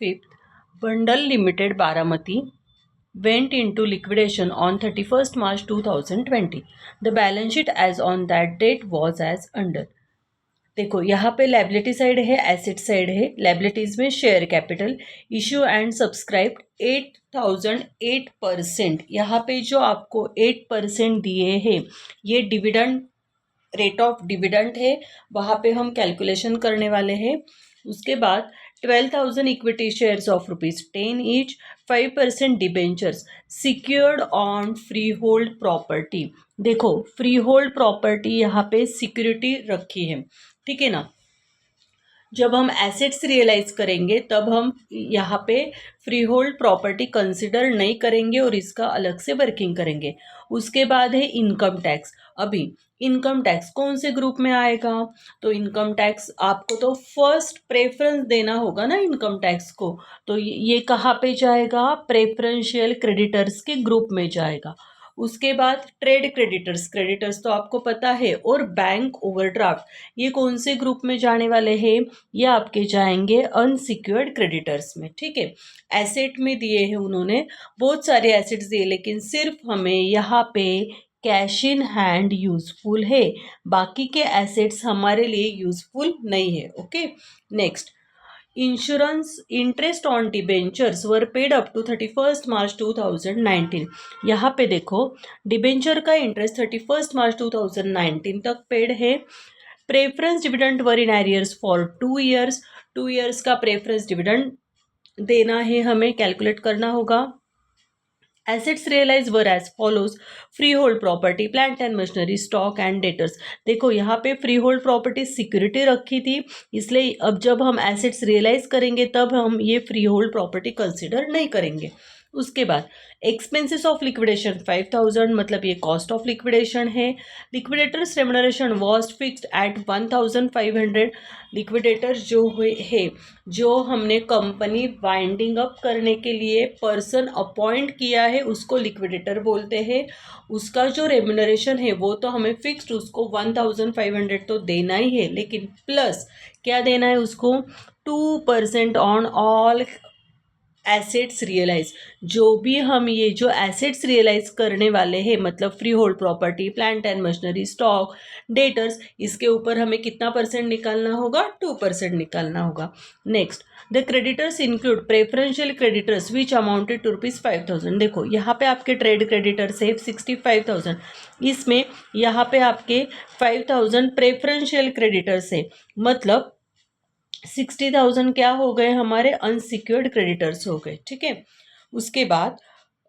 5th, Bandal Limited Baramati went into liquidation on 31st March 2020. The balance sheet as on that date was as under. देखो यहाँ पे liability side है, asset side है. Liabilities में share capital issue and subscribed 8,008%. यहाँ पे जो आपको 8% दिए हैं ये डिविडेंड रेट ऑफ डिविडेंड है, वहाँ पे हम कैलकुलेशन करने वाले हैं. उसके बाद 12,000 equity shares of ₹10 each, 5% debentures secured on free hold property. देखो फ्री होल्ड प्रॉपर्टी यहाँ पे सिक्योरिटी रखी है, ठीक है ना. जब हम एसेट्स रियलाइज करेंगे तब हम यहाँ पे फ्री होल्ड प्रॉपर्टी कंसिडर नहीं करेंगे और इसका अलग से वर्किंग करेंगे. उसके बाद है इनकम टैक्स. अभी इनकम टैक्स कौन से ग्रुप में आएगा? तो इनकम टैक्स आपको तो फर्स्ट प्रेफरेंस देना होगा ना इनकम टैक्स को, तो ये कहाँ पे जाएगा? प्रेफरेंशियल क्रेडिटर्स के ग्रुप में जाएगा. उसके बाद ट्रेड क्रेडिटर्स, क्रेडिटर्स तो आपको पता है, और बैंक ओवरड्राफ्ट ये कौन से ग्रुप में जाने वाले हैं? ये आपके जाएंगे अनसिक्योर्ड क्रेडिटर्स में, ठीक है. एसेट में दिए हैं उन्होंने, बहुत सारे एसेट्स दिए, लेकिन सिर्फ हमें यहाँ पे कैश इन हैंड यूजफुल है, बाकी के एसेट्स हमारे लिए यूजफुल नहीं है. Okay. Next, insurance interest on debentures were paid up to 31st March 2019. यहाँ पे देखो डिबेंचर का इंटरेस्ट 31st March 2019 तक पेड है. Preference dividend were in arrears for 2 years. 2 years का प्रेफरेंस डिविडेंड देना है, हमें कैलकुलेट करना होगा. Assets realise were as follows: freehold property, plant and machinery, stock and debtors. देखो यहाँ पे फ्री होल्ड प्रॉपर्टी सिक्योरिटी रखी थी, इसलिए अब जब हम एसेट्स रियलाइज करेंगे तब हम ये फ्री होल्ड प्रॉपर्टी कंसिडर नहीं करेंगे. उसके बाद एक्सपेंसेस ऑफ लिक्विडेशन 5,000, मतलब ये कॉस्ट ऑफ लिक्विडेशन है. Liquidators remuneration was fixed at 1,500. Liquidators जो है, जो हमने कंपनी वाइंडिंग अप करने के लिए पर्सन अपॉइंट किया है उसको लिक्विडेटर बोलते हैं. उसका जो रेम्युनरेशन है वो तो हमें फिक्स्ड, उसको 1,500 तो देना ही है, लेकिन प्लस क्या देना है उसको? 2% ऑन ऑल एसेट्स रियलाइज. जो भी हम ये जो एसेट्स रियलाइज करने वाले हैं, मतलब free hold property, plant and machinery, stock, debtors, इसके ऊपर हमें कितना परसेंट निकालना होगा? 2% निकालना होगा. Next, the creditors include preferential creditors which amounted to ₹5,000. देखो यहाँ पे आपके ट्रेड क्रेडिटर्स है 65,000, इसमें यहाँ पे आपके 5,000 प्रेफरेंशियल क्रेडिटर्स है, मतलब 60,000 क्या हो गए? हमारे अनसिक्योर्ड क्रेडिटर्स हो गए, ठीक है. उसके बाद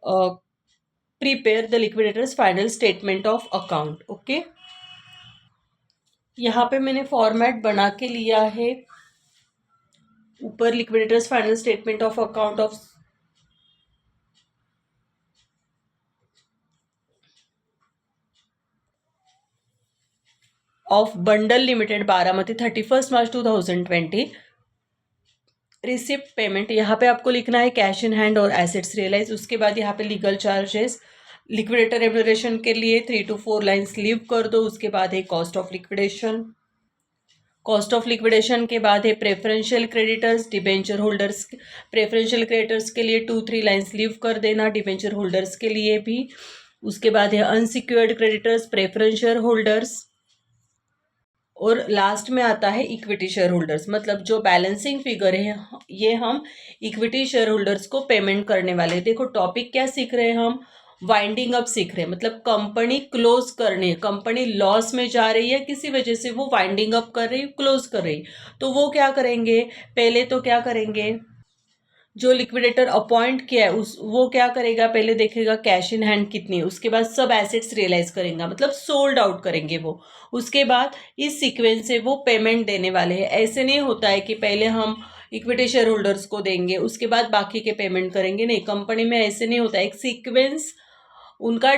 prepare the liquidators final statement of account. Okay, यहाँ पे मैंने फॉर्मेट बना के लिया है. ऊपर liquidators final statement of account of bundle limited Baramati 31st March 2020. Receipt payment यहाँ पे आपको लिखना है कैश इन हैंड और एसेट्स रियलाइज. उसके बाद यहाँ पे लीगल चार्जेस, लिक्विडेटर रेम्युनरेशन के लिए 3 to 4 लाइन्स लीव कर दो. उसके बाद है cost of liquidation. Cost of liquidation के बाद है preferential creditors, debenture holders. Preferential creditors के लिए 2-3 लाइन्स लीव कर देना, डिबेंचर होल्डर्स के लिए भी. उसके बाद है अनसिक्योर्ड क्रेडिटर्स, प्रेफरेंशियल होल्डर्स, और लास्ट में आता है इक्विटी शेयर होल्डर्स. मतलब जो बैलेंसिंग फिगर है ये हम इक्विटी शेयर होल्डर्स को पेमेंट करने वाले हैं. देखो टॉपिक क्या सीख रहे हैं हम? वाइंडिंग अप सीख रहे हैं, मतलब कंपनी क्लोज करनी है. कंपनी लॉस में जा रही है, किसी वजह से वो वाइंडिंग अप कर रही है, क्लोज कर रही, तो वो क्या करेंगे? पहले तो क्या करेंगे? जो लिक्विडेटर अपॉइंट किया है वो क्या करेगा? पहले देखेगा कैश इन हैंड कितनी है, उसके बाद सब एसेट्स रियलाइज करेंगे, मतलब सोल्ड आउट करेंगे वो. उसके बाद इस सीक्वेंस से वो पेमेंट देने वाले हैं. ऐसे नहीं होता है कि पहले हम इक्विटी शेयर होल्डर्स को देंगे उसके बाद बाकी के पेमेंट करेंगे, नहीं, कंपनी में ऐसे नहीं होता. एक सीक्वेंस उनका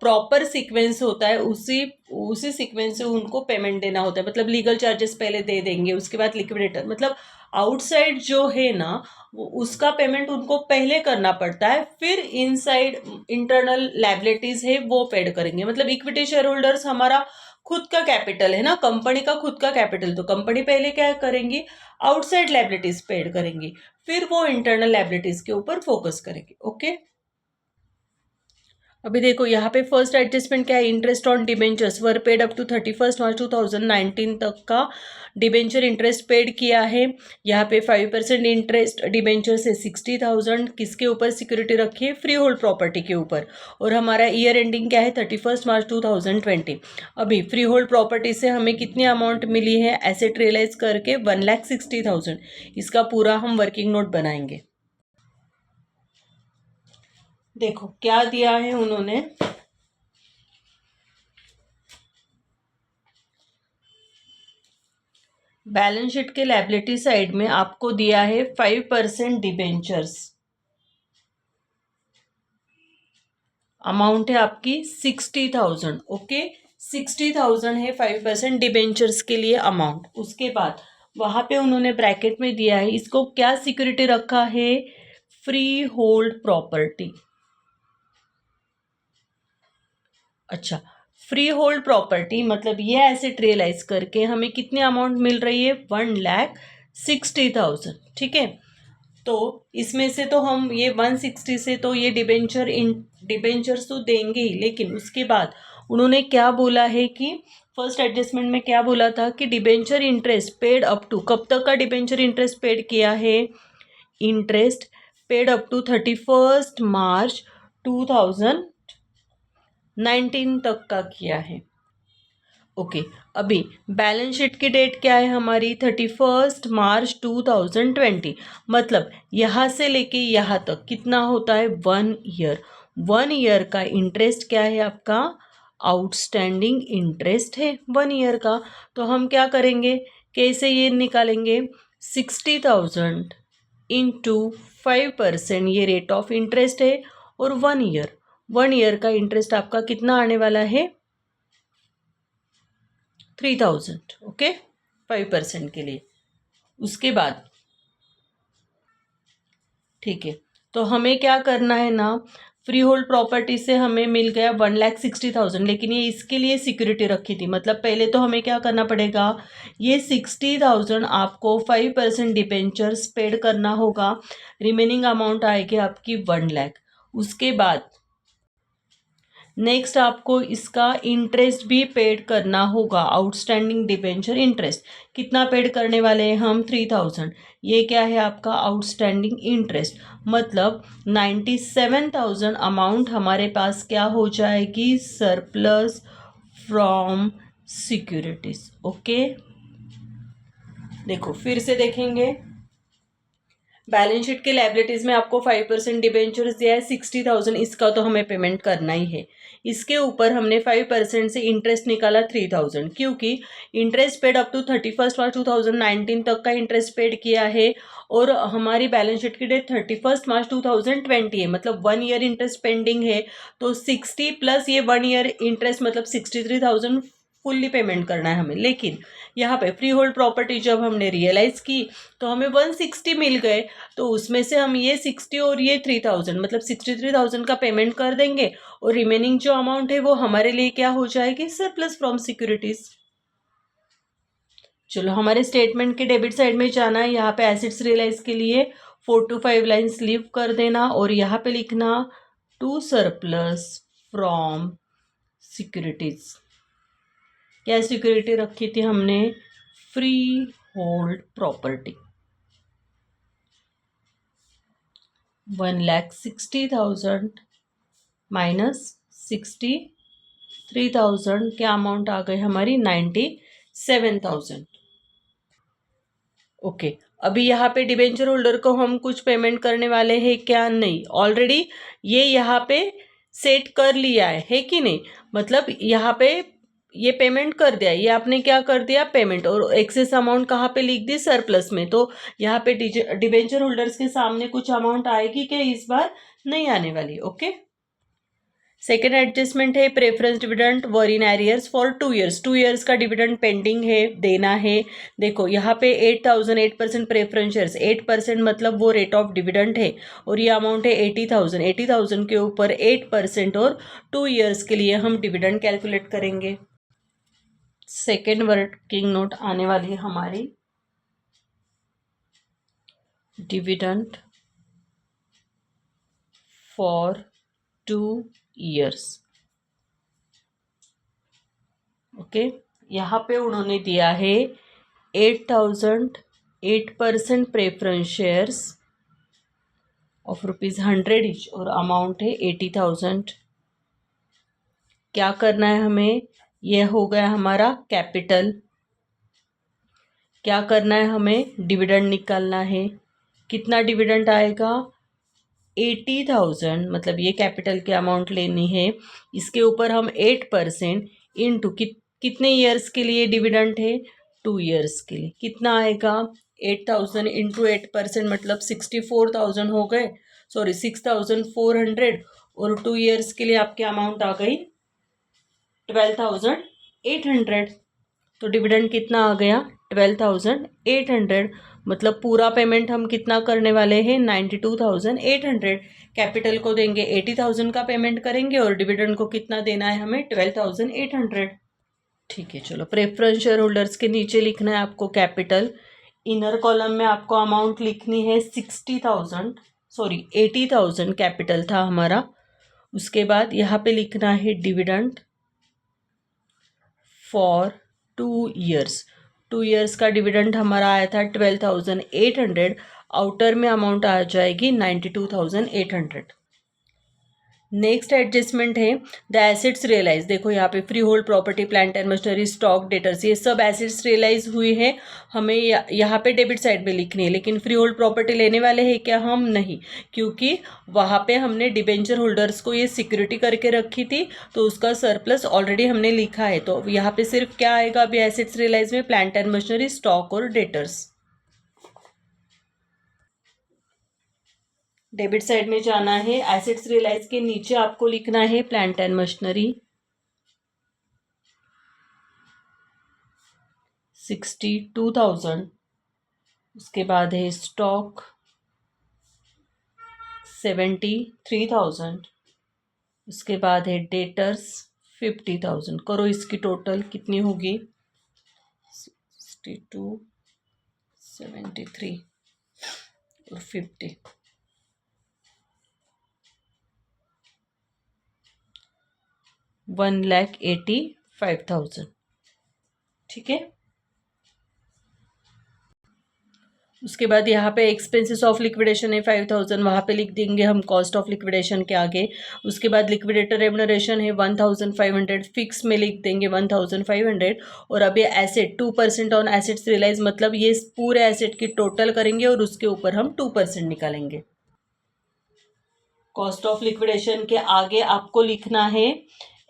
प्रॉपर सीक्वेंस होता है, उसी सीक्वेंस से उनको पेमेंट देना होता है. मतलब लीगल चार्जेस पहले दे देंगे, उसके बाद लिक्विडेटर, मतलब आउटसाइड जो है ना उसका पेमेंट उनको पहले करना पड़ता है, फिर इनसाइड इंटरनल लायबिलिटीज है वो पेड करेंगे. मतलब इक्विटी शेयर होल्डर्स हमारा खुद का कैपिटल है ना, कंपनी का खुद का कैपिटल, तो कंपनी पहले क्या करेंगी, आउटसाइड लायबिलिटीज पेड करेंगी, फिर वो इंटरनल लायबिलिटीज के ऊपर फोकस करेंगे। ओके, अभी देखो यहाँ पे फर्स्ट एडजस्टमेंट क्या है, interest on debentures were paid up to 31 March 2019 तक का डिबेंचर इंटरेस्ट पेड किया है। यहाँ पे 5% इंटरेस्ट डिबेंचर से 60,000 किसके ऊपर सिक्योरिटी रखी है, फ्री होल्ड प्रॉपर्टी के ऊपर। और हमारा ईयर एंडिंग क्या है, 31 मार्च 2020। अभी फ्री होल्ड प्रॉपर्टी से हमें कितनी अमाउंट मिली है, एसेट रियलाइज करके 1,60,000। इसका पूरा हम वर्किंग नोट बनाएंगे। देखो क्या दिया है उन्होंने, बैलेंस शीट के लायबिलिटी साइड में आपको दिया है 5% डिबेंचर्स, अमाउंट है आपकी 60,000। ओके, 60,000 है 5% डिबेंचर्स के लिए अमाउंट। उसके बाद वहां पे उन्होंने ब्रैकेट में दिया है, इसको क्या सिक्योरिटी रखा है, फ्री होल्ड प्रॉपर्टी। अच्छा, फ्री होल्ड प्रॉपर्टी मतलब ये एसेट रियलाइज करके हमें कितनी अमाउंट मिल रही है, 1,60,000। ठीक है, तो इसमें से तो हम ये 160 से तो ये डिबेंचर्स तो देंगे ही, लेकिन उसके बाद उन्होंने क्या बोला है कि फर्स्ट एडजस्टमेंट में क्या बोला था कि debenture interest paid up to, कब तक का डिबेंचर इंटरेस्ट पेड किया है, interest paid up to 31 March 2019 तक का किया है। ओके, अभी बैलेंस शीट की डेट क्या है हमारी, 31 मार्च 2020। मतलब यहाँ से लेके यहाँ तक कितना होता है, 1 ईयर। 1 ईयर का इंटरेस्ट क्या है आपका, आउटस्टैंडिंग इंटरेस्ट है 1 ईयर का। तो हम क्या करेंगे, कैसे ये निकालेंगे, 60,000 इंटू 5%, ये रेट ऑफ इंटरेस्ट है, और 1 ईयर का इंटरेस्ट आपका कितना आने वाला है, 3,000। ओके, 5% के लिए। उसके बाद ठीक है, तो हमें क्या करना है ना, फ्री होल्ड प्रॉपर्टी से हमें मिल गया 1,60,000, लेकिन ये इसके लिए सिक्योरिटी रखी थी। मतलब पहले तो हमें क्या करना पड़ेगा, ये 60,000 आपको 5% डिबेंचर्स पेड करना होगा, रिमेनिंग अमाउंट आएगी आपकी 1,00,000। उसके बाद नेक्स्ट आपको इसका इंटरेस्ट भी पेड करना होगा, आउटस्टैंडिंग डिबेंचर इंटरेस्ट कितना पेड करने वाले हैं हम, 3,000। ये क्या है आपका आउटस्टैंडिंग इंटरेस्ट, मतलब 97,000 अमाउंट हमारे पास क्या हो जाएगी, सरप्लस फ्रॉम सिक्योरिटीज। ओके, देखो फिर से देखेंगे, बैलेंस शीट के लायबिलिटीज में आपको 5% डिबेंचर्स दिया है 60,000, इसका तो हमें पेमेंट करना ही है। इसके ऊपर हमने 5% से इंटरेस्ट निकाला 3,000, क्योंकि interest paid up to 31 March 2019 तक का इंटरेस्ट पेड किया है, और हमारी बैलेंस शीट की डेट 31 मार्च 2020 है, मतलब 1 ईयर इंटरेस्ट पेंडिंग है। तो 60 प्लस ये 1 ईयर इंटरेस्ट मतलब 63,000 फुल्ली पेमेंट करना है हमें। लेकिन यहाँ पे फ्री होल्ड प्रॉपर्टी जब हमने रियलाइज की तो हमें 160 मिल गए, तो उसमें से हम ये 60 और ये 3,000 मतलब 63,000 का पेमेंट कर देंगे, और रिमेनिंग जो अमाउंट है वो हमारे लिए क्या हो जाएगी, सरप्लस फ्रॉम सिक्योरिटीज। चलो हमारे स्टेटमेंट के डेबिट साइड में जाना है, यहाँ पे एसेट्स रियलाइज के लिए 4 to 5 लाइन्स लीव कर देना, और यहाँ पे लिखना टू सरप्लस फ्रॉम सिक्योरिटीज। क्या सिक्योरिटी रखी थी हमने, फ्री होल्ड प्रॉपर्टी। 1,60,000 माइनस 63,000, क्या अमाउंट आ गई हमारी, 97,000। ओके, अभी यहाँ पे डिबेंचर होल्डर को हम कुछ पेमेंट करने वाले हैं क्या, नहीं, ऑलरेडी ये यहाँ पे सेट कर लिया है कि नहीं, मतलब यहाँ पे ये पेमेंट कर दिया, ये आपने क्या कर दिया, पेमेंट, और एक्सेस अमाउंट कहाँ पे लिख दी, सरप्लस में। तो यहाँ पे डिबेंचर होल्डर्स के सामने कुछ अमाउंट आएगी क्या, इस बार नहीं आने वाली। ओके, सेकेंड एडजस्टमेंट है preference dividend were in arrears for 2 years. 2 years का डिविडेंड पेंडिंग है, देना है। देखो यहाँ पे 8,000 8% प्रेफरेंस शेयर्स, 8% मतलब वो रेट ऑफ डिविडेंड है, और ये अमाउंट है 80,000। 80,000 के ऊपर 8% और 2 ईयर्स के लिए हम डिविडेंड कैलकुलेट करेंगे। सेकेंड वर्किंग नोट आने वाली है हमारी डिविडेंड फॉर 2 years। ओके, यहाँ पे उन्होंने दिया है 8,000 8% प्रेफरेंस शेयर्स ऑफ ₹100 ईच और अमाउंट है 80,000। क्या करना है हमें? यह हो गया हमारा कैपिटल। क्या करना है हमें? डिविडेंड निकालना है। कितना डिविडेंड आएगा? 80,000, मतलब ये कैपिटल की अमाउंट लेनी है। इसके ऊपर हम 8% इंटू कितने ईयर्स के लिए डिविडेंड है? 2 years के लिए। कितना आएगा? 8,000 इंटू 8% मतलब 64,000 हो गए, सॉरी 6,400, और 2 years के लिए आपकी अमाउंट आ गई 12,800। तो डिविडेंड कितना आ गया? 12,800। मतलब पूरा पेमेंट हम कितना करने वाले हैं? 92,800। कैपिटल को देंगे 80,000 का पेमेंट करेंगे और डिविडेंड को कितना देना है हमें? 12,800। ठीक है, चलो प्रेफरेंस शेयर होल्डर्स के नीचे लिखना है आपको कैपिटल। इनर कॉलम में आपको अमाउंट लिखनी है 60,000, सॉरी 80,000 कैपिटल था हमारा। उसके बाद यहाँ पे लिखना है डिविडेंड फॉर 2 years। 2 years का डिविडेंड हमारा आया था 12,800। आउटर में अमाउंट आ जाएगी 92,800। नेक्स्ट एडजस्टमेंट है द एसेट्स रियलाइज। देखो यहाँ पे free hold property, plant and machinery, stock, debtors, ये सब एसेट्स रियलाइज हुई है। हमें यहाँ पे डेबिट साइड में लिखनी है, लेकिन फ्री होल्ड प्रॉपर्टी लेने वाले हैं क्या हम? नहीं, क्योंकि वहाँ पे हमने डिबेंचर होल्डर्स को ये सिक्योरिटी करके रखी थी, तो उसका सरप्लस ऑलरेडी हमने लिखा है। तो यहाँ पे सिर्फ क्या आएगा अभी एसेट्स रियलाइज में? प्लांट एंड मशीनरी, स्टॉक और डेटर्स। डेबिट साइड में जाना है, एसेट्स रियलाइज के नीचे आपको लिखना है प्लांट एंड मशीनरी 62,000। उसके बाद है स्टॉक 73,000। उसके बाद है डेटर्स 50,000। करो इसकी टोटल कितनी होगी? 62, 73 और 50, 1,85,000। ठीक है। उसके बाद यहाँ पे एक्सपेंसेस ऑफ लिक्विडेशन है 5,000, वहाँ पे लिख देंगे हम कॉस्ट ऑफ लिक्विडेशन के आगे। उसके बाद लिक्विडेटर रेम्युनरेशन है 1,500, फिक्स में लिख देंगे 1,500। और अब ये एसेट 2% ऑन एसेट्स रियलाइज, मतलब ये पूरे एसेट की टोटल करेंगे और उसके ऊपर हम 2% निकालेंगे। कॉस्ट ऑफ लिक्विडेशन के आगे आपको लिखना है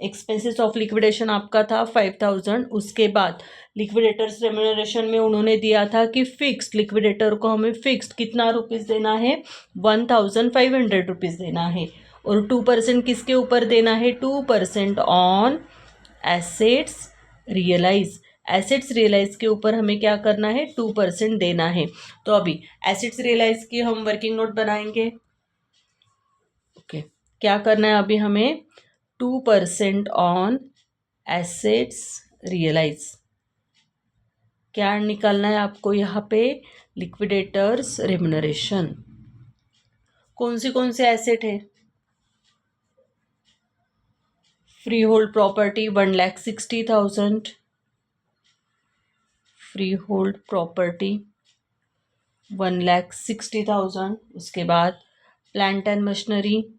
एक्सपेंसेस ऑफ लिक्विडेशन आपका था 5,000। उसके बाद लिक्विडेटर्स रेम्युनरेशन में उन्होंने दिया था कि फिक्स्ड, लिक्विडेटर को हमें फिक्स्ड कितना रुपीज़ देना है? 1,500 रुपीज़ देना है। और 2% किसके ऊपर देना है? 2% on assets realise. Assets realise के ऊपर हमें क्या करना है? 2% देना है। तो अभी एसेट्स रियलाइज की हम वर्किंग नोट बनाएंगे। ओके, क्या करना है अभी हमें? 2% ऑन एसेट्स रियलाइज। क्या निकालना है आपको यहाँ पे? Liquidators remuneration. कौन से एसेट है? Free hold property 1,60,000, free hold property 1,60,000। उसके बाद प्लांट एंड मशीनरी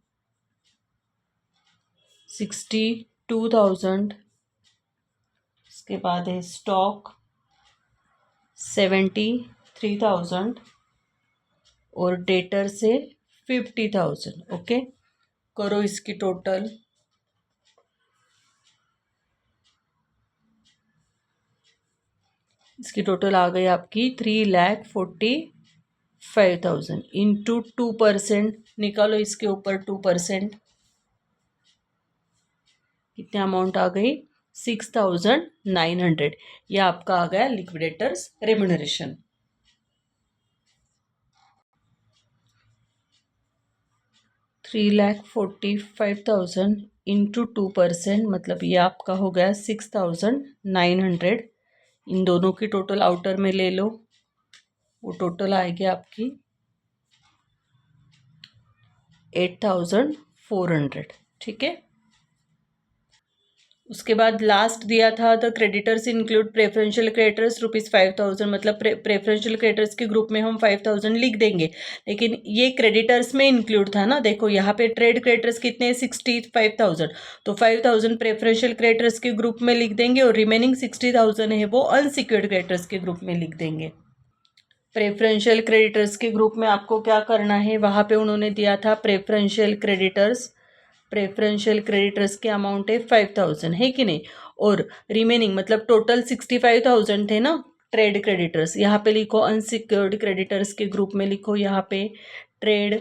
62,000। उसके बाद है स्टॉक 73,000 और डेटर से 50,000। ओके, करो इसकी टोटल। इसकी टोटल आ गई आपकी 3,45,000 इंटू 2%। निकालो इसके ऊपर 2%, कितने अमाउंट आ गई? 6,900। यह आपका आ गया लिक्विडेटर्स रेम्युनरेशन। 3,45,000 इंटू 2%, मतलब ये आपका हो गया 6,900। इन दोनों की टोटल आउटर में ले लो, वो टोटल आएगी आपकी 8,400। ठीक है। उसके बाद लास्ट दिया था the creditors include preferential creditors ₹5,000, मतलब प्रेफरेंशियल क्रेडिटर्स के ग्रुप में हम 5,000 लिख देंगे, लेकिन ये क्रेडिटर्स में इंक्लूड था ना। देखो यहाँ पे ट्रेड क्रेडिटर्स कितने 65,000, तो 5,000 प्रेफरेंशियल क्रेडिटर्स के ग्रुप में लिख देंगे और रिमेनिंग 60,000 है वो अनसिक्योर्ड क्रेडिटर्स के ग्रुप में लिख देंगे। प्रेफरेंशियल क्रेडिटर्स के ग्रुप में आपको क्या करना है, वहाँ पे उन्होंने दिया था प्रेफरेंशियल क्रेडिटर्स के अमाउंट है 5,000, है कि नहीं, और रिमेनिंग मतलब टोटल 65,000 थे ना ट्रेड क्रेडिटर्स। यहाँ पे लिखो अनसिक्योर्ड क्रेडिटर्स के ग्रुप में लिखो यहाँ पे ट्रेड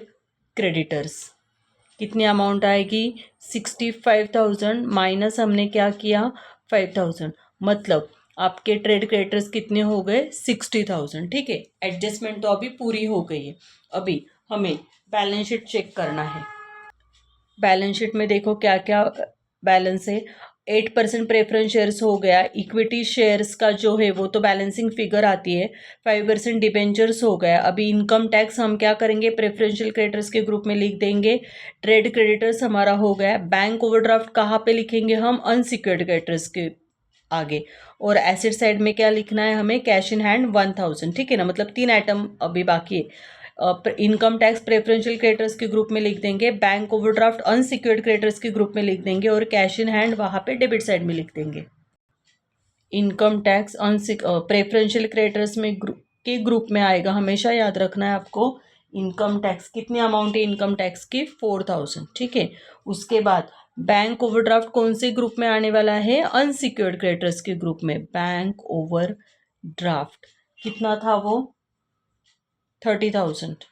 क्रेडिटर्स। कितनी अमाउंट आएगी 65,000 माइनस हमने क्या किया 5,000, मतलब आपके ट्रेड क्रेडिटर्स कितने हो गए 60,000। ठीक है, एडजस्टमेंट तो अभी पूरी हो गई है। अभी हमें बैलेंस शीट चेक करना है। बैलेंस शीट में देखो क्या क्या बैलेंस है। 8% प्रेफरेंस शेयर्स हो गया, इक्विटी शेयर्स का जो है वो तो बैलेंसिंग फिगर आती है। 5% डिबेंचर्स हो गया। अभी इनकम टैक्स हम क्या करेंगे, प्रेफरेंशियल क्रेडिटर्स के ग्रुप में लिख देंगे। ट्रेड क्रेडिटर्स हमारा हो गया। बैंक ओवरड्राफ्ट कहाँ पे लिखेंगे हम, अनसिक्योर्ड क्रेडिटर्स के आगे। और एसेट साइड में क्या लिखना है हमें, कैश इन हैंड 1,000। ठीक है ना, मतलब 3 आइटम अभी बाकी है। इनकम टैक्स प्रेफरेंशियल क्रेडिटर्स के ग्रुप में लिख देंगे, बैंक ओवरड्राफ्ट अनसिक्योर्ड क्रेडिटर्स के ग्रुप में लिख देंगे, और कैश इन हैंड वहाँ पे डेबिट साइड में लिख देंगे। इनकम टैक्स प्रेफरेंशियल क्रेडिटर्स में के ग्रुप में आएगा, हमेशा याद रखना है आपको। इनकम टैक्स कितनी अमाउंट है इनकम टैक्स की 4,000। ठीक है। उसके बाद बैंक ओवरड्राफ्ट कौन से ग्रुप में आने वाला है, अनसिक्योर्ड क्रेडिटर्स के ग्रुप में। बैंक ओवरड्राफ्ट कितना था वो 30,000।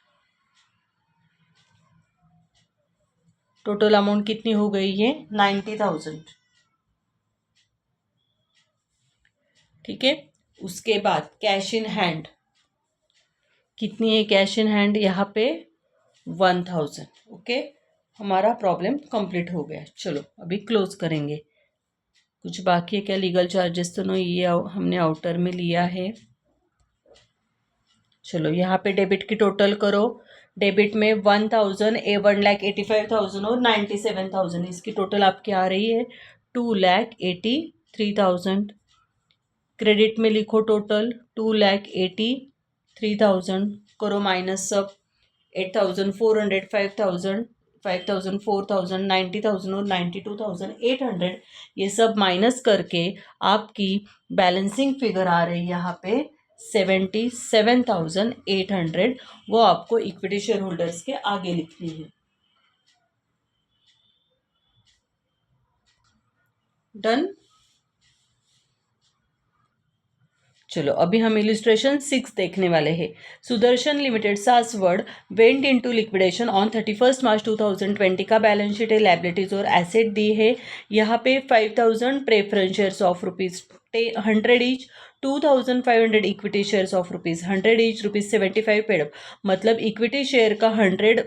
टोटल अमाउंट कितनी हो गई है 90,000। ठीक है। उसके बाद कैश इन हैंड कितनी है, कैश इन हैंड यहाँ पे 1,000। ओके, हमारा प्रॉब्लम कंप्लीट हो गया। चलो अभी क्लोज करेंगे। कुछ बाकी है क्या, लीगल चार्जेस तो नहीं, ये हमने आउटर में लिया है। चलो यहाँ पे डेबिट की टोटल करो। डेबिट में 1,000, 1,85,000 और 97,000, इसकी टोटल आपकी आ रही है 2,83,000। क्रेडिट में लिखो टोटल 2,83,000, करो माइनस सब 8,400, 5,000, 5,000, 4,000, 90,000 और 92,800, ये सब माइनस करके आपकी बैलेंसिंग फिगर आ रही है यहाँ पे 77,800। वो आपको इक्विटी शेयर होल्डर्स के आगे लिखनी है। डन। चलो अभी हम इलिस्ट्रेशन 6 देखने वाले हैं। Sudarshan limited Saswad went into liquidation on 31 मार्च 2020 का बैलेंस शीट है, लायबिलिटीज और एसेट दी है। यहाँ पे 5,000 preference shares of ₹100 each, 2,500 equity shares of ₹100 each, ₹75 paid up. मतलब इक्विटी शेयर का 100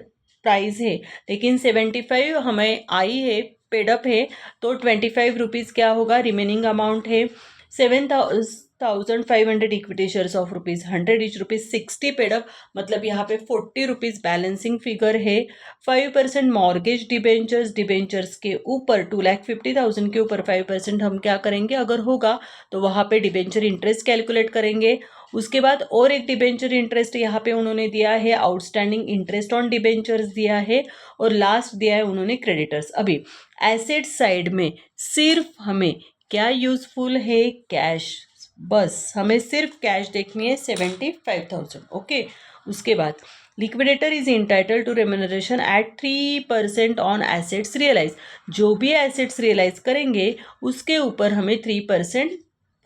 प्राइस है, लेकिन 75 हमें आई है, पेडअप है, तो 25 रुपीज़ क्या होगा, रिमेनिंग अमाउंट है। 7,500 equity shares of ₹100 each, ₹60 paid up, मतलब यहाँ पे 40 रुपीज़ बैलेंसिंग फिगर है। 5% मॉर्गेज डिबेंचर्स के ऊपर 2,50,000 के ऊपर 5% हम क्या करेंगे, अगर होगा तो वहाँ पे डिबेंचर इंटरेस्ट कैलकुलेट करेंगे। उसके बाद और एक डिबेंचर इंटरेस्ट यहाँ पे उन्होंने दिया है, आउटस्टैंडिंग इंटरेस्ट ऑन डिबेंचर्स दिया है, और लास्ट दिया है उन्होंने क्रेडिटर्स। अभी एसेट साइड में सिर्फ हमें क्या यूजफुल है, कैश, बस हमें सिर्फ कैश देखनी है 75,000। ओके। उसके बाद liquidator is entitle to remuneration at 3% on assets realise. जो भी एसेट्स रियलाइज करेंगे उसके ऊपर हमें 3%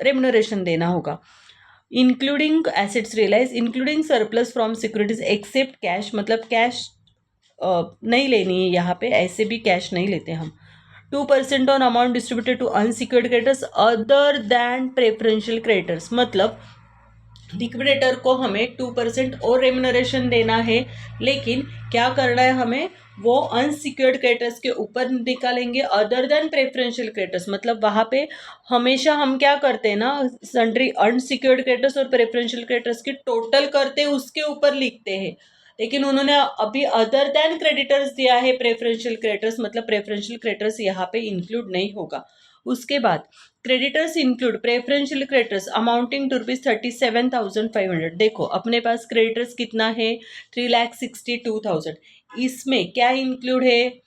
रेम्यूनरेशन देना होगा, including assets realise, including surplus from securities except cash, मतलब कैश नहीं लेनी है यहाँ पे, ऐसे भी कैश नहीं लेते हम। 2% on amount distributed to unsecured creditors other than preferential creditors, मतलब लिक्विडेटर को हमें 2% और रेम्यूनरेशन देना है, लेकिन क्या करना है हमें, वो अनसिक्योर्ड क्रेडिटर्स के ऊपर निकालेंगे अदर देन प्रेफरेंशियल क्रेडिटर्स। मतलब वहाँ पे हमेशा हम क्या करते हैं ना, सन्ड्री अनसिक्योर्ड क्रेडिटर्स और प्रेफरेंशियल क्रेडिटर्स की टोटल करते हैं, उसके ऊपर लिखते हैं। लेकिन उन्होंने अभी अदर देन क्रेडिटर्स दिया है प्रेफरेंशियल क्रेडिटर्स, मतलब प्रेफरेंशियल क्रेडिटर्स यहाँ पे इंक्लूड नहीं होगा। उसके बाद creditors include preferential creditors amounting to ₹37,500। देखो अपने पास क्रेडिटर्स कितना है, 3,62,000। इसमें क्या इंक्लूड है,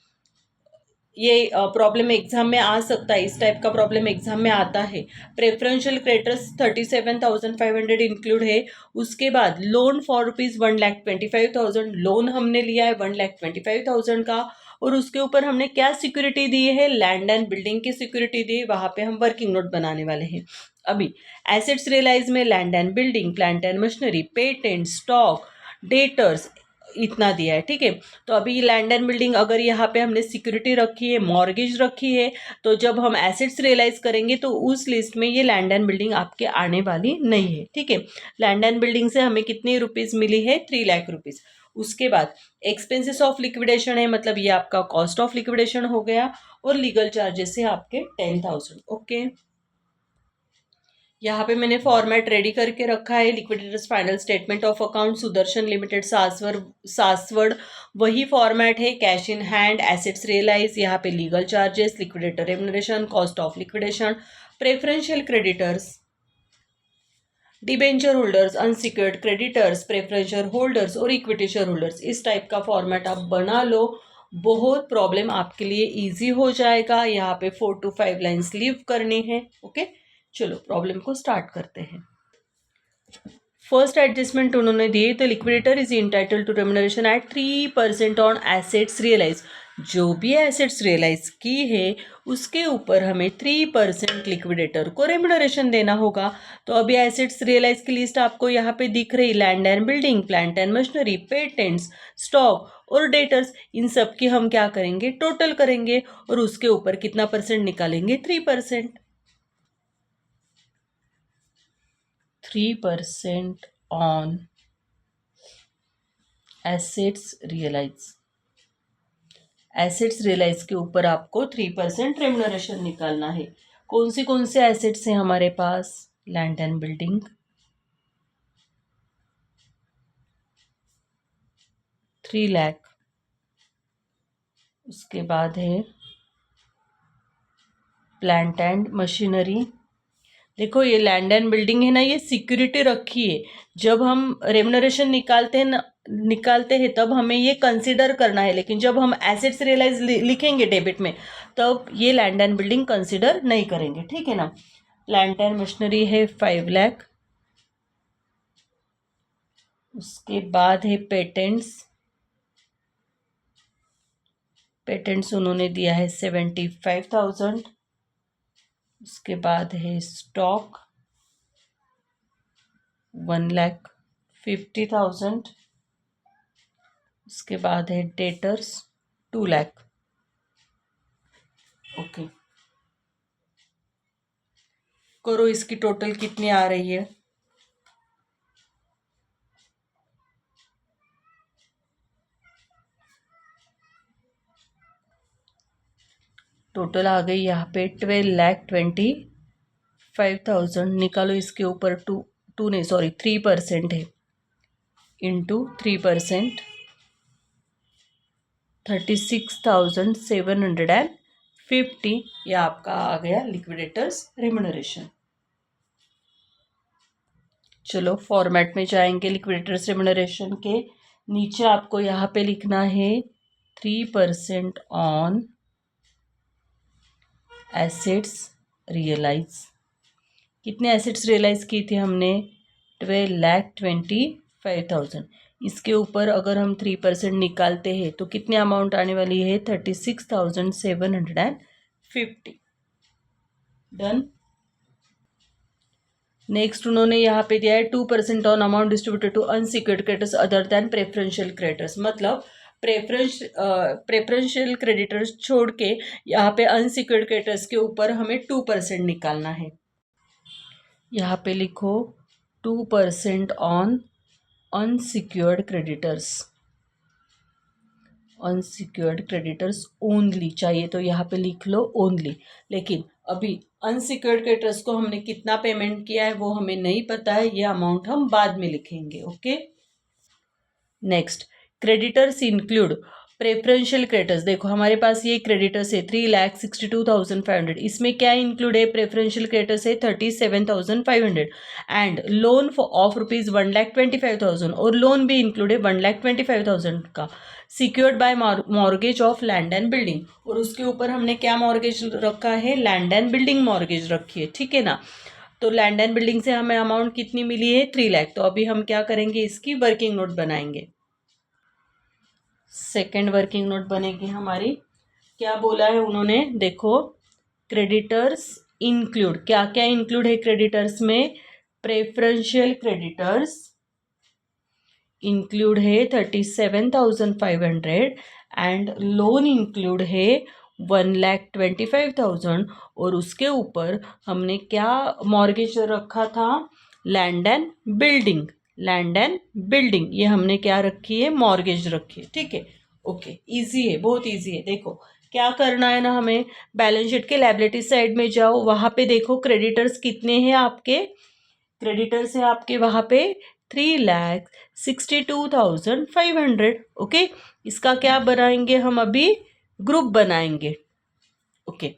ये प्रॉब्लम एग्जाम में आ सकता है, इस टाइप का प्रॉब्लम एग्जाम में आता है। प्रेफरेंशियल क्रेडिटर्स 37,500 इंक्लूड है। उसके बाद लोन फॉर ₹1,25,000, लोन हमने लिया है 1,25,000 का, और उसके ऊपर हमने क्या सिक्योरिटी दी है, लैंड एंड बिल्डिंग की सिक्योरिटी दी है। वहाँ पे हम वर्किंग नोट बनाने वाले हैं। अभी एसेट्स रियलाइज में land and building, plant and machinery, patent, stock, debtors, इतना दिया है। ठीक है, तो अभी लैंड एंड बिल्डिंग अगर यहाँ पे हमने सिक्योरिटी रखी है, मॉर्गेज रखी है, तो जब हम एसेट्स रियलाइज करेंगे तो उस लिस्ट में ये लैंड एंड बिल्डिंग आपके आने वाली नहीं है। ठीक है, लैंड एंड बिल्डिंग से हमें कितनी रुपीज़ मिली है, 3,00,000 रुपीज़। उसके बाद एक्सपेंसेस ऑफ लिक्विडेशन है, मतलब ये आपका कॉस्ट ऑफ लिक्विडेशन हो गया, और लीगल चार्जेस है आपके 10,000। ओके, यहाँ पे मैंने फॉर्मेट रेडी करके रखा है, liquidator's final statement of account Sudarshan limited Saswad, वही फॉर्मेट है। Cash in hand, assets realise, यहाँ पे legal charges, liquidator remuneration, cost of liquidation, preferential creditors, debenture holders, unsecured creditors, preferential holders और इक्विटी शेयर होल्डर्स। इस type का format आप बना लो, बहुत प्रॉब्लम आपके लिए इजी हो जाएगा। यहाँ पे 4 to 5 लाइन्स लीव करनी है। ओके, चलो प्रॉब्लम को स्टार्ट करते हैं। फर्स्ट एडजस्टमेंट उन्होंने दिए, the liquidator is entitle to remuneration at 3% on assets realise. जो भी एसेट्स रियलाइज की है उसके ऊपर हमें 3% लिक्विडेटर को रेम्यूनरेशन देना होगा। तो अभी एसेट्स रियलाइज की लिस्ट आपको यहाँ पे दिख रही, land and building, plant and machinery, patents, stock और डेटर्स। इन सब की हम क्या करेंगे, टोटल करेंगे, और उसके ऊपर कितना परसेंट निकालेंगे, 3%। 3% on assets realise. Assets realise के ऊपर आपको 3% रेम्यूनरेशन निकालना है। कौन से एसेट्स हैं हमारे पास, लैंड एंड बिल्डिंग 3,00,000, उसके बाद है प्लांट एंड मशीनरी। देखो ये लैंड एंड बिल्डिंग है ना, ये सिक्योरिटी रखी है। जब हम रेम्यूनरेशन निकालते हैं तब हमें ये कंसीडर करना है, लेकिन जब हम एसेट्स रियलाइज लिखेंगे डेबिट में, तब ये लैंड एंड बिल्डिंग कंसीडर नहीं करेंगे। ठीक है ना। प्लांट एंड मशीनरी है 5,00,000, उसके बाद है पेटेंट्स उन्होंने दिया है 75,000, उसके बाद है स्टॉक 1,50,000, उसके बाद है डेटर्स 2,00,000। ओके, करो इसकी टोटल कितनी आ रही है। टोटल आ गई यहाँ पे 12,25,000। निकालो इसके ऊपर 3% है, इंटू 3%, 36,750। यह आपका आ गया लिक्विडेटर्स रेम्यूनरेशन। चलो फॉर्मेट में जाएंगे। लिक्विडेटर्स रेम्यूनरेशन के नीचे आपको यहाँ पे लिखना है 3% ऑन एसेट्स रियलाइज। कितने एसेट्स रियलाइज की थी हमने, 12,25,000। इसके ऊपर अगर हम 3% निकालते हैं तो कितने अमाउंट आने वाली है, 36,750। डन। नेक्स्ट उन्होंने यहाँ पे दिया है 2% on amount distributed to unsecured creditors other than preferential creditors. मतलब प्रेफरेंशियल क्रेडिटर्स छोड़ के यहाँ पे अनसिक्योर्ड क्रेडिटर्स के ऊपर हमें 2% निकालना है। यहाँ पे लिखो 2% on unsecured creditors, unsecured creditors only चाहिए तो यहाँ पे लिख लो ओनली। लेकिन अभी अनसिक्योर्ड क्रेडिटर्स को हमने कितना पेमेंट किया है वो हमें नहीं पता है, ये अमाउंट हम बाद में लिखेंगे। Okay, next, creditors include preferential creditors. देखो हमारे पास ये क्रेडिटर्स है 3,62,500, इसमें क्या इंक्लूड है? प्रेफरेंशियल क्रेडिटर्स है 37,500 एंड लोन ऑफ रुपीज 1,25,000, और लोन भी इंक्लूड है 1,25,000 का, secured by mortgage of land and building. और उसके ऊपर हमने क्या मॉर्गेज रखा है? लैंड एंड बिल्डिंग मॉर्गेज रखी है, ठीक है ना। तो लैंड एंड बिल्डिंग से हमें अमाउंट कितनी मिली है? 3 लाख। तो अभी हम क्या करेंगे? इसकी वर्किंग नोट बनाएंगे। सेकेंड वर्किंग नोट बनेगी हमारी। क्या बोला है उन्होंने? देखो, क्रेडिटर्स इंक्लूड, क्या क्या इंक्लूड है क्रेडिटर्स में? प्रेफरेंशियल क्रेडिटर्स इंक्लूड है 37,500 एंड लोन इंक्लूड है 1,25,000, और उसके ऊपर हमने क्या मॉर्गेज रखा था? Land and building, land and building ये हमने क्या रखी है? मॉर्गेज रखी है, ठीक है। ओके, इजी है, बहुत इजी है। देखो क्या करना है ना, हमें बैलेंस शीट के लायबिलिटी साइड में जाओ, वहां पे देखो क्रेडिटर्स कितने हैं आपके? क्रेडिटर्स है आपके वहां पे 3,62,500। ओके, इसका क्या बनाएंगे हम? अभी ग्रुप बनाएंगे। ओके,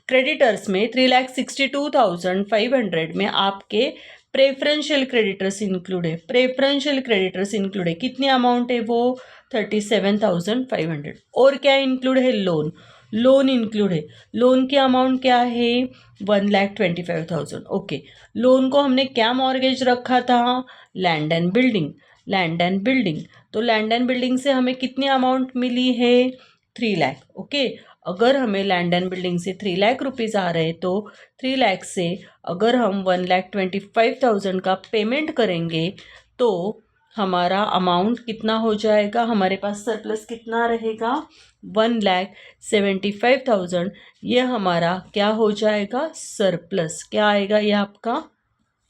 क्रेडिटर्स में 3,62,500 में आपके प्रेफरेंशियल क्रेडिटर्स इंक्लूड है, प्रेफरेंशियल क्रेडिटर्स इंक्लूड है, कितनी अमाउंट है वो? 37,500। और क्या इंक्लूड है? लोन, लोन इंक्लूड है, लोन की अमाउंट क्या है? 1,25,000। ओके, लोन को हमने क्या मॉर्गेज रखा था? Land and building, land and building. तो लैंड एंड बिल्डिंग से हमें कितनी अमाउंट मिली है? 3 लाख। ओके, अगर हमें लैंड एंड बिल्डिंग से 3 लाख रुपीज़ आ रहे तो 3 लाख से अगर हम 1,25,000 का पेमेंट करेंगे तो हमारा अमाउंट कितना हो जाएगा? हमारे पास सरप्लस कितना रहेगा? 1,75,000। ये हमारा क्या हो जाएगा? सरप्लस। क्या आएगा ये आपका?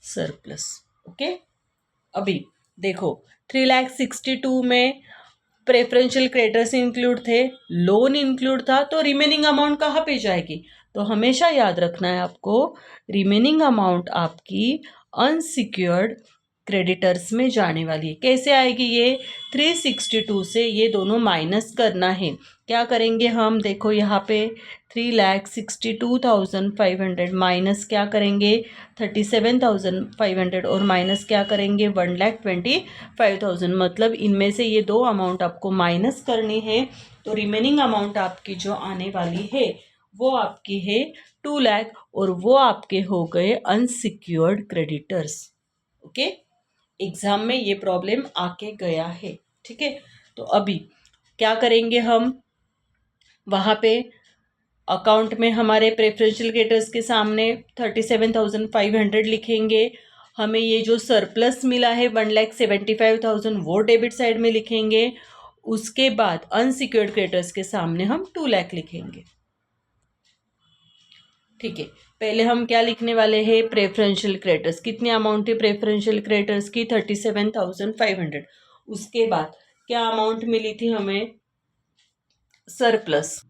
सरप्लस। ओके, अभी देखो 3,62,000 में प्रेफरेंशियल क्रेडिटर्स इंक्लूड थे, लोन इंक्लूड था, तो रिमेनिंग अमाउंट कहाँ पे जाएगी? तो हमेशा याद रखना है आपको, रिमेनिंग अमाउंट आपकी अनसिक्योर्ड क्रेडिटर्स में जाने वाली है। कैसे आएगी ये? 362 से ये दोनों माइनस करना है। क्या करेंगे हम? देखो यहाँ पे 3,62,500 माइनस क्या करेंगे? 37,500 और माइनस क्या करेंगे? 1,25,000। मतलब इनमें से ये दो अमाउंट आपको माइनस करनी है, तो रिमेनिंग अमाउंट आपकी जो आने वाली है वो आपकी है 2 लाख, और वो आपके हो गए अनसिक्योर्ड क्रेडिटर्स। ओके, एग्जाम में ये प्रॉब्लम आके गया है, ठीक है। तो अभी क्या करेंगे हम? वहाँ पे अकाउंट में हमारे प्रेफरेंशियल क्रेडिटर्स के सामने 37,500 लिखेंगे। हमें ये जो सरप्लस मिला है 1,75,000 वो डेबिट साइड में लिखेंगे। उसके बाद अनसिक्योर्ड क्रेडिटर्स के सामने हम 2 लाख लिखेंगे, ठीक है। पहले हम क्या लिखने वाले हैं? Preferential creditors. कितनी अमाउंट है प्रेफरेंशियल क्रेडिटर्स की? 37,500। उसके बाद क्या अमाउंट मिली थी हमें? सरप्लस।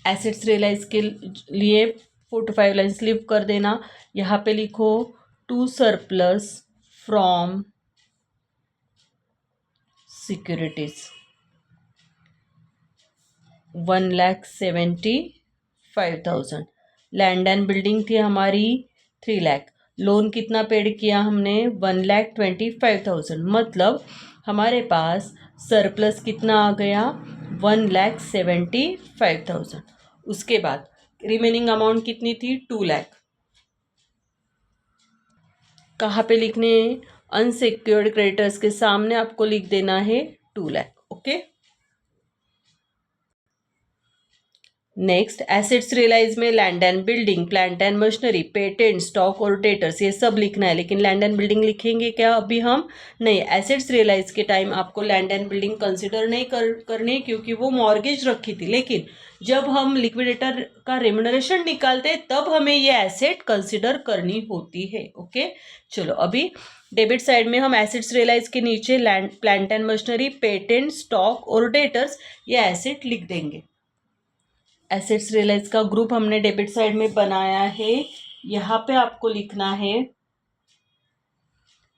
एसेट्स रियलाइज के लिए 4 to 5 लाइन्स लिव कर देना। यहाँ पे लिखो to surplus from securities 1,75,000। Land and building थी हमारी 3 लाख। लोन कितना पेड किया हमने? 1,25,000। मतलब हमारे पास सरप्लस कितना आ गया? 1,75,000। उसके बाद रिमेनिंग अमाउंट कितनी थी? 2 लाख। कहाँ पे लिखने हैं? अनसिक्योर्ड क्रेडिटर्स के सामने आपको लिख देना है 2 lakh. Okay, next assets realise में land and building, plant and machinery, patent, stock और डेटर्स ये सब लिखना है। लेकिन लैंड एंड बिल्डिंग लिखेंगे क्या अभी हम? नहीं, एसेट्स रियलाइज के टाइम आपको लैंड एंड बिल्डिंग कंसिडर नहीं करनी, क्योंकि वो मॉर्गेज रखी थी। लेकिन जब हम लिक्विडेटर का रेम्यूनरेशन निकालते तब हमें ये एसेट कंसिडर करनी होती है। ओके, चलो अभी डेबिट साइड में हम एसेट्स रियलाइज के नीचे land, plant and machinery, patent, stock और डेटर्स ये एसेट लिख देंगे। एसेट्स रियलाइज का ग्रुप हमने डेबिट साइड में बनाया है। यहाँ पे आपको लिखना है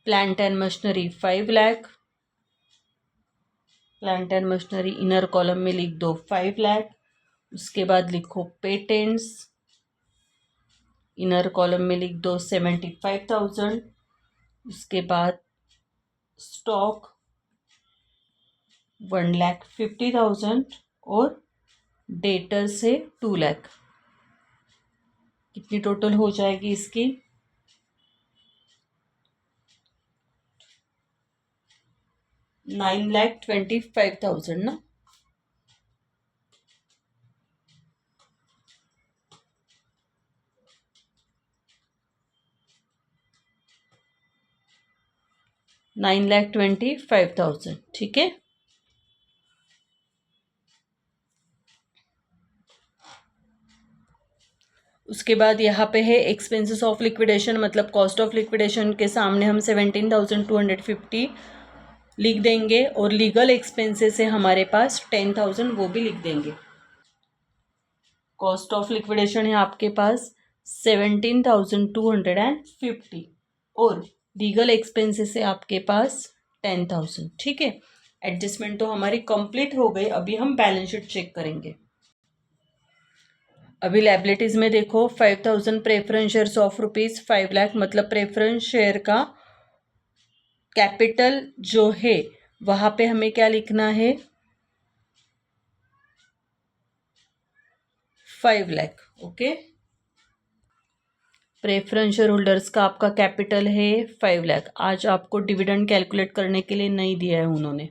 plant and machinery 5 lakh, plant and machinery inner column में लिख दो 5 लाख। उसके बाद लिखो पेटेंट्स, इनर कॉलम में लिख दो 75,000। उसके बाद स्टॉक 1,50,000 और डेटर से 2 लाख। कितनी टोटल हो जाएगी इसकी? 9,25,000 ना। $9,25,000, ठीक है। उसके बाद यहाँ पे है एक्सपेंसेस ऑफ लिक्विडेशन, मतलब कॉस्ट ऑफ लिक्विडेशन के सामने हम 17,250 लिख देंगे और लीगल एक्सपेंसेस है हमारे पास 10,000, वो भी लिख देंगे। कॉस्ट ऑफ लिक्विडेशन है आपके पास 17,250 और लीगल एक्सपेंसेस है आपके पास 10,000, ठीक है। एडजस्टमेंट तो हमारी कंप्लीट हो गई। अभी हम बैलेंस शीट चेक करेंगे। अभी लायबिलिटीज़ में देखो 5,000 प्रेफरेंस शेयर्स ऑफ ₹5 लाख, मतलब प्रेफरेंस शेयर का कैपिटल जो है वहाँ पे हमें क्या लिखना है? 5 lakh. Okay, preference share holders का आपका कैपिटल है 5 लाख। आज आपको डिविडेंड कैलकुलेट करने के लिए नहीं दिया है उन्होंने।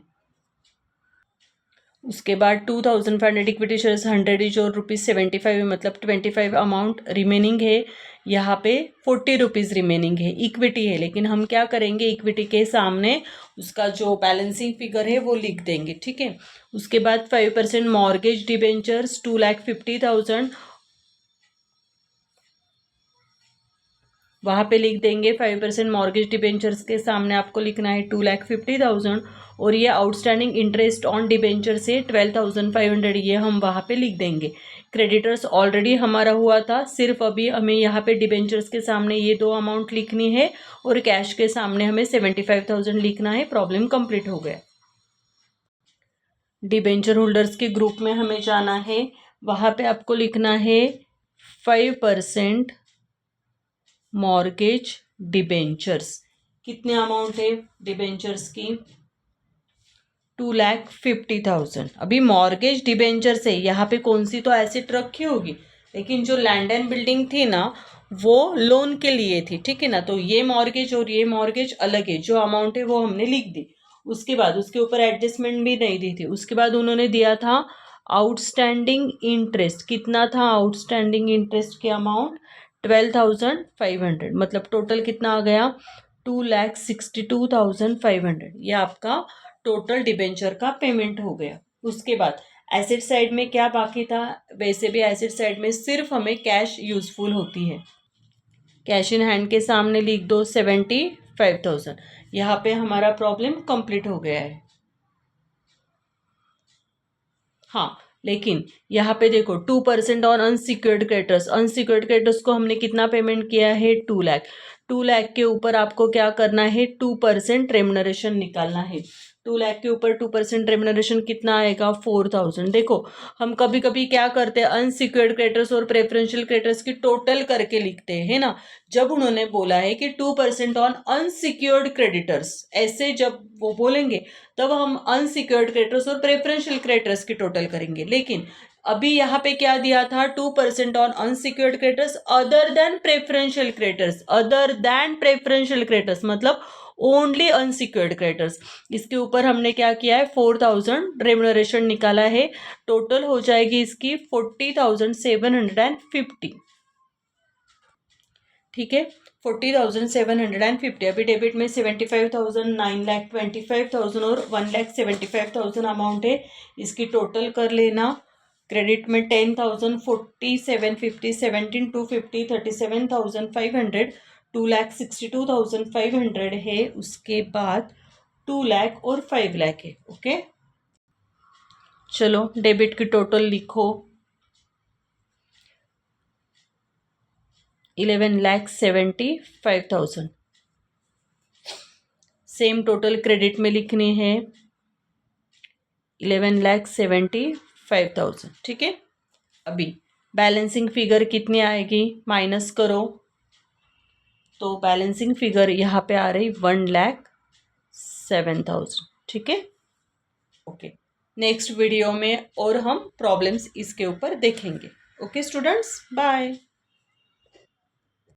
उसके बाद 2,500 इक्विटी शेयर्स 100 इच और ₹75 मतलब 25 अमाउंट रिमेनिंग है। यहाँ पे 40 रुपीज़ रिमेनिंग है, इक्विटी है। लेकिन हम क्या करेंगे, इक्विटी के सामने उसका जो बैलेंसिंग फिगर है वो लिख देंगे, ठीक है। उसके बाद 5% मॉर्गेज डिबेंचर्स 2,50,000 वहाँ पे लिख देंगे। 5% मॉर्गेज डिबेंचर्स के सामने आपको लिखना है 2,50,000 और ये आउटस्टैंडिंग इंटरेस्ट ऑन डिबेंचर से 12,500 ये हम वहाँ पे लिख देंगे। क्रेडिटर्स ऑलरेडी हमारा हुआ था, सिर्फ अभी हमें यहाँ पे डिबेंचर्स के सामने ये दो अमाउंट लिखनी है और कैश के सामने हमें 75,000 लिखना है। प्रॉब्लम कंप्लीट हो गया। डिबेंचर होल्डर्स के ग्रुप में हमें जाना है, वहाँ पे आपको लिखना है 5% मॉर्गेज डिबेंचर्स। कितने अमाउंट है डिबेंचर्स की? 2,50,000। अभी मॉर्गेज डिबेंचर से यहाँ पे कौन सी तो एसेट रखी होगी, लेकिन जो लैंड एंड बिल्डिंग थी ना वो लोन के लिए थी, ठीक है ना। तो ये मॉर्गेज और ये मॉर्गेज अलग है, जो अमाउंट है वो हमने लिख दी। उसके बाद उसके ऊपर एडजस्टमेंट भी नहीं दी थी। उसके बाद उन्होंने दिया था आउटस्टैंडिंग इंटरेस्ट। कितना था आउटस्टैंडिंग इंटरेस्ट की अमाउंट? 12,500, मतलब टोटल कितना आ गया? 2,62,500। ये आपका टोटल डिबेंचर का पेमेंट हो गया। उसके बाद एसेट साइड में क्या बाकी था? वैसे भी एसेट साइड में सिर्फ हमें कैश यूजफुल होती है। कैश इन हैंड के सामने लिख दो 75,000। यहाँ पे हमारा प्रॉब्लम कंप्लीट हो गया है। हाँ, लेकिन यहाँ पे देखो 2% on unsecured creditors. Unsecured creditors को हमने कितना पेमेंट किया है? 2 लाख। 2 लाख के ऊपर आपको क्या करना है? 2% रेम्यूनरेशन निकालना है। 2 लाख के ऊपर 2% रेम्यूनरेशन कितना आएगा? 4,000। देखो हम कभी कभी क्या करते हैं, अनसिक्योर्ड क्रेडिटर्स और प्रेफरेंशियल क्रेडिटर्स की टोटल करके लिखते हैं ना। जब उन्होंने बोला है कि 2% ऑन अनसिक्योर्ड क्रेडिटर्स, ऐसे जब वो बोलेंगे तब हम अनसिक्योर्ड क्रेडिटर्स और प्रेफरेंशियल क्रेडिटर्स की टोटल करेंगे। लेकिन अभी यहाँ पे क्या दिया था? 2% on unsecured creditors other than preferential creditors. Other than preferential creditors मतलब ओनली अनसिक्योर्ड क्रेडिटर्स, इसके ऊपर हमने क्या किया है 4000 रेम्यूनरेशन निकाला है, टोटल हो जाएगी इसकी 40,750। ठीक है, 40,750। अभी डेबिट में 75,000, 9,25,000 और 1,75,000 अमाउंट है, इसकी टोटल कर लेना। क्रेडिट में 10,000, 40, 750, 17,250, 37,500, 2,62,500 है। उसके बाद 2 लाख और 5 लाख है। ओके, चलो डेबिट की टोटल लिखो, 11,75,000। सेम टोटल क्रेडिट में लिखनी है 11,75,000। ठीक है, अभी बैलेंसिंग फिगर कितनी आएगी माइनस करो, तो बैलेंसिंग फिगर यहाँ पे आ रही 1,07,000। ठीक है, ओके, नेक्स्ट वीडियो में और हम प्रॉब्लम्स इसके ऊपर देखेंगे। Okay students, bye.